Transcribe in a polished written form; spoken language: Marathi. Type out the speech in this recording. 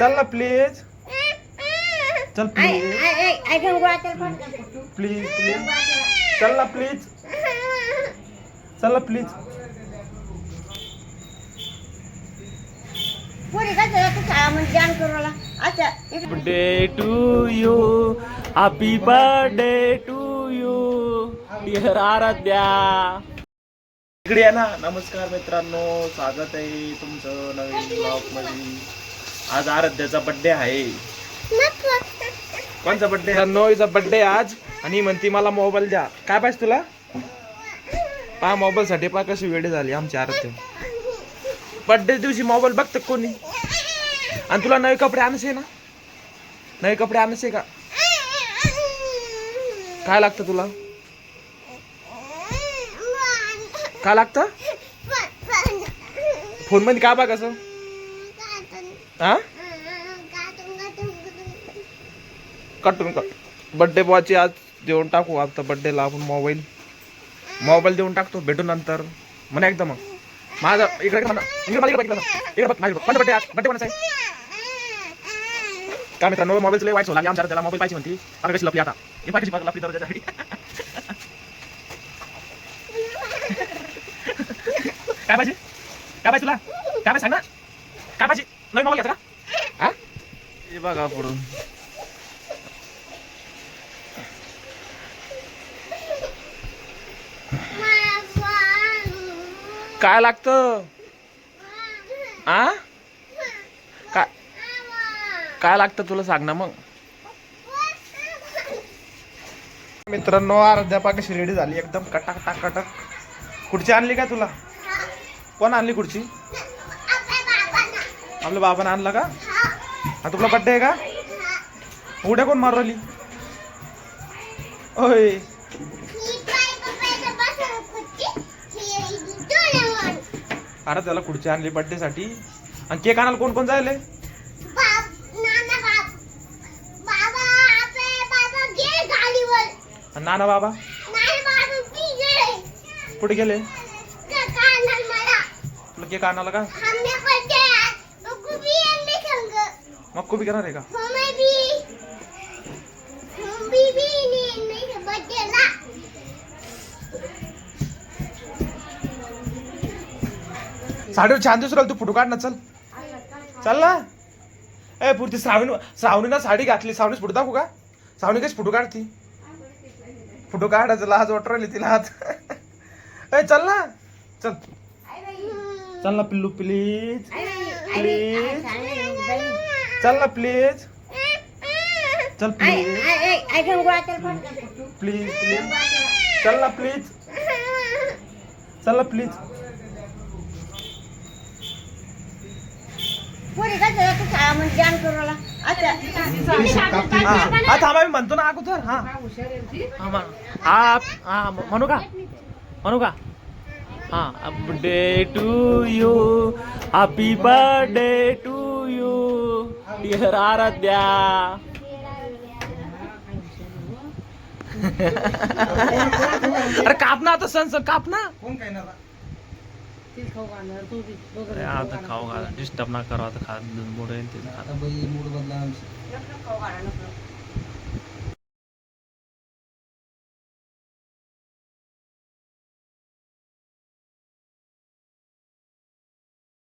चल ना प्लीज, चल प्लीज प्लीज प्लीज, चल ना प्लीज, चल ना please. Birthday to you, happy birthday to you dear Aaradhya. इकडे आहे ना. नमस्कार मित्रांनो, स्वागत आहे तुमचं नवीन ब्लॉग मध्ये. आज आराध्याचा बर्थडे आहे. कोणचा बर्थडे? नोईचा बर्थडे आज. आणि म्हणती मला मोबाईल द्या. काय पाहिजे तुला? पहा मोबाईल साठी पहा कशी वेळ झाली आमची आराध्या. बर्थडे दिवशी मोबाईल बघत कोणी? आणि तुला नवे कपडे आणायचे ना? नवे कपडे आणायचे का? काय लागतं तुला? काय लागतं? फोन मध्ये काय बघ असं? हा कटून कट. बर्थडे बॉयची आज देऊन टाकू. आता बर्थडेला आपण मोबाईल देऊन टाकतो. भेटू नंतर म्हणा एकदा. मग माझा इकडे बर्थडे कोणाचा आहे काय मित्रांनो? मोबाईलचं लय वाईट होईल. आमच्या त्याला मोबाईल पाहिजे म्हणती. आता कशी लपली? आता हे पाहिजे लपली दरवाजासाठी. काय पाहिजे? काय पाहिजे तुला? काय पाहिजे सांग ना. काय पाहिजे? नवीन मोबाईल घ्यायचा का? हा हे बघा पुढून. काय लागतं? आ काय काय लागतं तुला सांग ना. मग मित्रांनो, आराध्या कशी रेडी झाली एकदम कटाक टाक कटक. खुर्ची आणली का तुला? कोण आणली खुर्ची? आपल्या बाबाने आणला का? हा तुला बर्थडे आहे का? उड्या कोण मारवली? ओय अरे त्याला खुर्ची आणली बर्थडे साठी. आणि केक आणायला कोण कोण जायले? नाना बाबा कुठे गेले? तुला केक आणायला का? मग खूप घेणार आहे का? साडीवर छान दिसू राहिली. तू फोटो काढ ना. चल चल ना. ए पुरती श्रावणीनं साडी घातली. श्रावणीच फोटो दाखवू का? श्रावणी कशी फोटो काढती? फोटो काढायचं लाज वाटू राहिली तिला आज. ए चल ना. चल चल ना पिल्लू प्लीज प्लीज. चल ना प्लीज. चल प्लीज प्लीज प्लीज. चल ना प्लीज. चल ना प्लीज. हा थांबा मी म्हणतो ना अगोदर. हा हा म्हणू का? म्हणू का? हा birthday to you, happy birthday to you dear Aaradhya. अरे काप ना आता. सण काप ना. आता खाऊ घाला. डिस्टर्ब ना करा. आता खा मूड आहे.